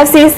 FC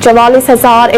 44,000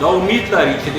دا امید لري چې د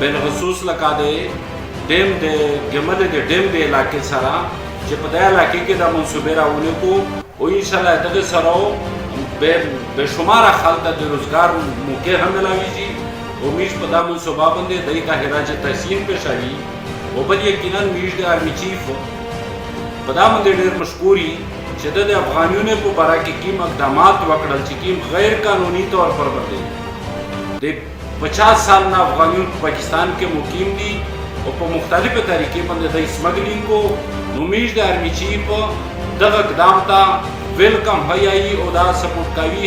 بالخصوص لکه د ډیم د ګمل د ډیم د علاقې سره چې په دې علاقې کې د منصوبې راولې کو او ان شاء الله دغه سره به شمار خلک د روزګار موقع هم ملاويږي او میش په دا منصوبه باندې دای ته حراج تحسین پېښوي او بل یقینا میش د آرمی چیف په دا باندې ډېر مشکوري چې د افغانیونو په باره کې کوم اقدامات وکړل چې کوم غیر قانوني طور پر باندې د 50 سال نه افغانیون په پاکستان کې مقیم دي او په مختلفه طریقې باندې د اسمګلینګ کو نومیش د آرمی چیف دغه اقدام ته ویلکم هيایي او دا سپورټ کوي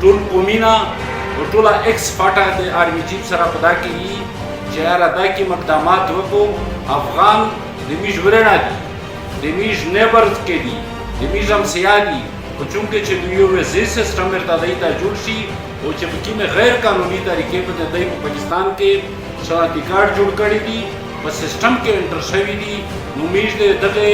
ټول قومینا او ټول ایکس فاټا د آرمی چیف سره پدا کوي چې را دا کې مقدمات وکړو افغان دمیش ورنا دی دمیش نیبرز کے دی دمیش ہم سیادی چونکہ چھ دیو وزیر سسٹم ارتدائی تا جوڑ شی او چھ بکی میں غیر قانونی طریقے پر دائی پاکستان کے شناختی کارڈ جوڑ کری دی و سسٹم کے انٹر شوی دی نمیش دے دغه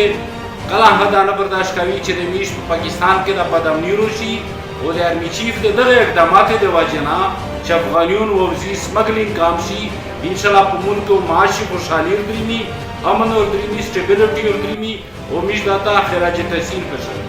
کلا هدانه برداشت کوي چې دمیش پاکستان کې د بدامنی روشي او د آرمی چیف دغه اقدامات د واجنا چې افغانیون وزیر سمګلینګ کام شي ان شاء الله په ملک او معاشي خوشحالی درینی امن اور دریمی سٹیبلٹی اور دریمی امیش داتا خراج تحسین پشن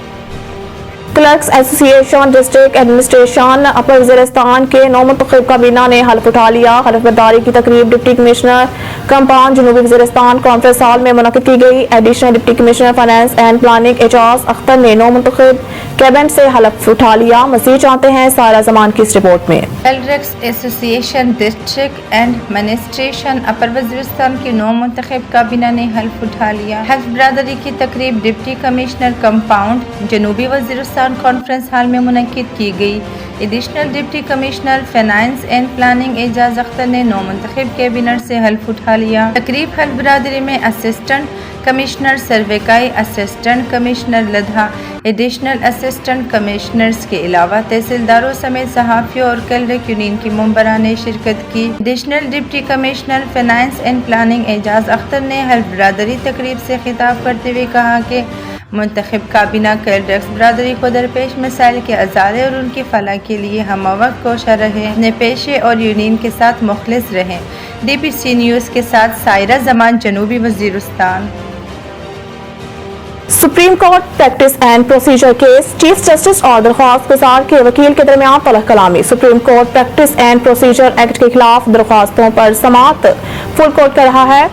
کلرکس ایسوسیشن ڈسٹرکٹ ایڈمنسٹریشن اپر وزیرستان کے نو منتخب کابینہ نے حلف اٹھا لیا۔ حلف برداری کی تقریب ڈپٹی کمشنر کمپاؤنڈ جنوبی وزیرستان کانفرنس ہال میں منعقد کی گئی۔ Additional deputy commissioner finance and planning Ejaz Akhtar نے نو منتخب کیبنٹ سے حلف اٹھا لیا۔ مزید جانتے ہیں سارا زمان کی اس رپورٹ میں۔ کلرکس ایسوسیشن ڈسٹرکٹ ایڈمنسٹریشن اپر وزیرستان کی نو منتخب کابینہ نے حلف اٹھا لیا۔ حلف برداری کی تقریب ڈپٹی کمشنر کمپاؤنڈ جنوبی وزیرستان کانفرنس ہال میں منعقد کی گئی۔ Additional deputy commissioner finance and planning Ejaz Akhtar نے نو منتخب کیبنٹ سے حلف اٹھا لیا۔ تقریب حلف برداری میں اسسٹنٹ کمشنر سرویکائی، assistant commissioner Ladha, additional assistant commissioners کے علاوہ تحصیلداروں سمیت صحافیوں اور کلرک یونین کی ممبران نے شرکت کی۔ Additional deputy commissioner finance and planning Ejaz Akhtar نے حلف برداری تقریب سے خطاب کرتے ہوئے کہا کہ منتخب کابینہ کل ڈرگس برادری کو درپیش مسائل کے ازالے اور ان کی فلاح کے لیے ہم وقت کوشاں رہیں، اپنے پیشے اور یونین کے ساتھ مخلص رہیں۔ ڈی پی سی نیوز کے ساتھ سائرہ زمان، جنوبی Waziristan. Supreme court practice and procedure case, chief justice اور درخواست گزار کے وکیل کے درمیان تلخ کلامی۔ Supreme court practice and procedure act کے خلاف درخواستوں پر سماعت فل کورٹ کر رہا ہے۔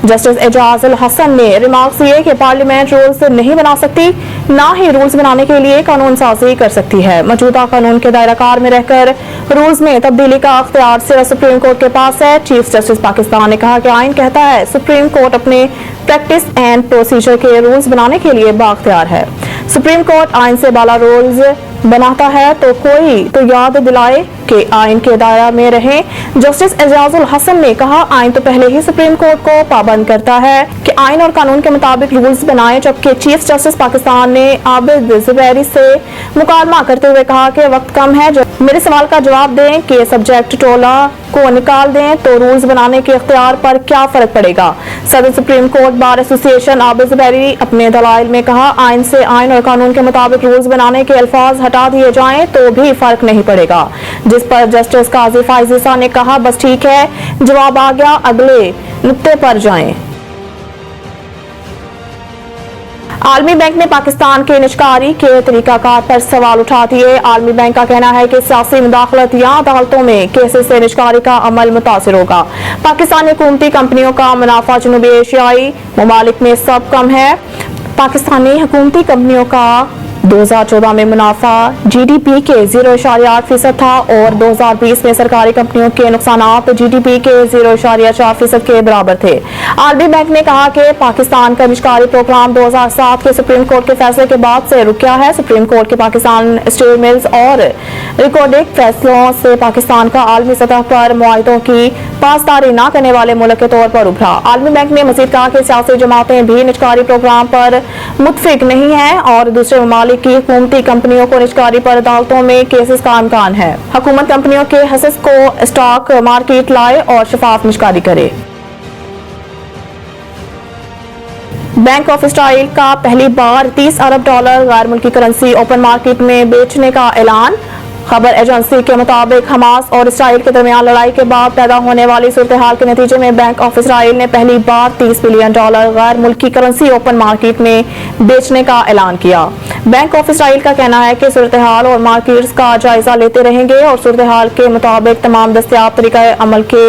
جسٹس اعجاز الحسن نے ریمارکس دیے کہ پارلیمنٹ رولز نہیں بنا سکتی، نہ ہی رولز بنانے کے لیے قانون سازی کر سکتی ہے۔ موجودہ قانون کے دائرہ کار میں رہ کر رولز میں تبدیلی کا اختیار صرف سپریم کورٹ کے پاس ہے۔ چیف جسٹس پاکستان نے کہا کہ آئین کہتا ہے سپریم کورٹ اپنے پریکٹس اینڈ پروسیجر کے رولز بنانے کے لیے بااختیار ہے۔ سپریم کورٹ آئین سے بالا رولز بناتا ہے تو کوئی تو یاد دلائے کہ آئین کے دائرہ میں رہیں۔ جسٹس اعجاز الحسن نے کہا آئین تو پہلے ہی سپریم کورٹ کو پابند کرتا ہے کہ آئین اور قانون کے مطابق رولز بنائے، جبکہ چیف جسٹس پاکستان نے عابد زبیری سے مکالمہ کرتے ہوئے کہا کہ وقت کم ہے، میرے سوال کا جواب دیں کہ سبجیکٹ ٹولہ کو نکال دیں تو رولز بنانے کے اختیار پر کیا فرق پڑے گا۔ صدر سپریم کورٹ بار ایسوسی ایشن عابد زبیری اپنے دلائل میں کہا آئین سے آئین اور قانون کے مطابق رولز بنانے کے الفاظ ہٹا دیے جائیں تو بھی فرق نہیں پڑے گا، جس پر جسٹس قاضی فائز عیسیٰ نے کہا بس ٹھیک ہے، جواب آ گیا، اگلے نقطے پر جائیں۔ عالمی بینک نے پاکستان کے نجکاری کے طریقہ کار پر سوال اٹھا دیے۔ عالمی بینک کا کہنا ہے کہ سیاسی مداخلت یا عدالتوں میں کیسز سے نجکاری کا عمل متاثر ہوگا۔ پاکستانی حکومتی کمپنیوں کا منافع جنوبی ایشیائی ممالک میں سب کم ہے۔ پاکستانی حکومتی کمپنیوں کا 2014 میں منافع جی ڈی پی کے 0.8% تھا اور 2020 میں سرکاری کمپنیوں کے نقصانات جی ڈی پی کے 0.4% کے برابر تھے۔ عالمی بینک نے کہا کہ پاکستان کا نجکاری پروگرام 2007 کے سپریم کورٹ کے فیصلے کے بعد سے رک گیا ہے۔ سپریم کورٹ کے پاکستان اسٹیل ملز اور ریکارڈک فیصلوں سے پاکستان کا عالمی سطح پر معاہدوں کی پاسداری نہ کرنے والے ملک کے طور پر ابھرا۔ عالمی بینک نے مزید کہا کہ سیاسی جماعتیں بھی نجکاری پروگرام پر متفق نہیں ہیں اور دوسرے ممالک کی حکومتی کمپنیوں کو نجکاری پر عدالتوں میں کیسز کا امکان ہے۔ حکومت کمپنیوں کے حصص کو اسٹاک مارکیٹ لائے اور شفاف نجکاری کرے۔ بینک آف اسرائیل کا پہلی بار $30 ارب غیر ملکی کرنسی اوپن مارکیٹ میں بیچنے کا اعلان۔ خبر ایجنسی کے مطابق حماس اور اسرائیل کے درمیان لڑائی کے بعد پیدا ہونے والی صورتحال کے نتیجے میں بینک آف اسرائیل نے پہلی بار $30 بلین غیر ملکی کرنسی اوپن مارکیٹ میں بیچنے کا اعلان کیا۔ بینک آف اسرائیل کا کہنا ہے کہ صورتحال اور مارکیٹس کا جائزہ لیتے رہیں گے اور صورتحال کے مطابق تمام دستیاب طریقہ عمل کے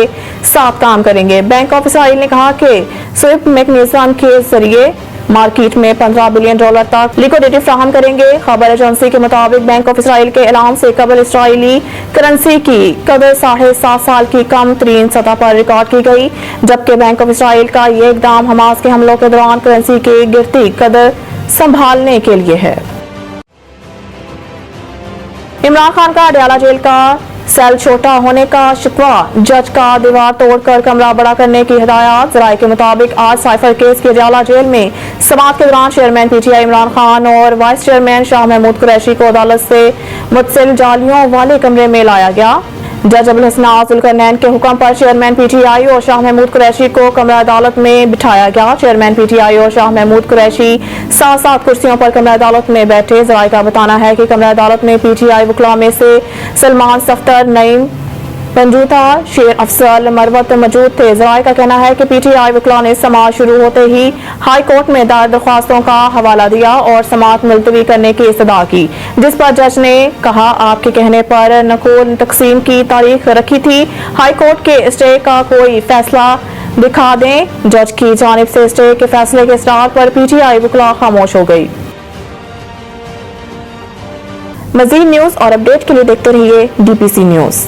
ساتھ کام کریں گے۔ بینک آف اسرائیل نے کہا کہ سوئپ میکنزم کے ذریعے مارکیٹ میں $15 بلین تک لیکوڈیٹی فراہم کریں گے۔ خبر ایجنسی کے مطابق بینک آف اسرائیل کے اعلان سے قبل اسرائیلی کرنسی کی قدر 7.5 سال کی کم ترین سطح پر ریکارڈ کی گئی، جبکہ بینک آف اسرائیل کا یہ اقدام حماس کے حملوں کے دوران کرنسی کی گرتی قدر سنبھالنے کے لیے ہے۔ عمران خان کا اڈیالہ جیل کا سیل چھوٹا ہونے کا شکوہ، جج کا دیوار توڑ کر کمرہ بڑا کرنے کی ہدایات۔ ذرائع کے مطابق آج سائفر کیس کے اڈیالہ جیل میں سماعت کے دوران chairman P T I Imran Khan اور وائس چیئرمین شاہ محمود قریشی کو عدالت سے متصل جالیوں والے کمرے میں لایا گیا۔ جج ابوالحسن ذوالقرنین کے حکم پر چیئرمین پی ٹی آئی اور شاہ محمود قریشی کو کمرہ عدالت میں بٹھایا گیا۔ چیئرمین پی ٹی آئی اور شاہ محمود قریشی 7 کرسیوں پر کمرہ عدالت میں بیٹھے۔ ذرائع کا بتانا ہے کہ کمرہ عدالت میں پی ٹی آئی وکلاء میں سے سلمان صفدر، نعیم پنجوتا، شیر افضل، مروت موجود تھے۔ ذرائع کا کہنا ہے کہ پی ٹی آئی وکلاء نے سماعت شروع ہوتے ہی ہائی کورٹ میں دائر درخواستوں کا حوالہ دیا اور سماعت ملتوی کرنے کی استدعا کی، جس پر جج نے کہا آپ کے کہنے پر نقول تقسیم کی تاریخ رکھی تھی، ہائی کورٹ کے اسٹے کا کوئی فیصلہ دکھا دیں۔ جج کی جانب سے اسٹے کے فیصلے کے اصرار پر پی ٹی آئی وکلاء خاموش ہو گئی۔ مزید نیوز اور اپڈیٹ کے لیے دیکھتے رہیے ڈی پی سی نیوز۔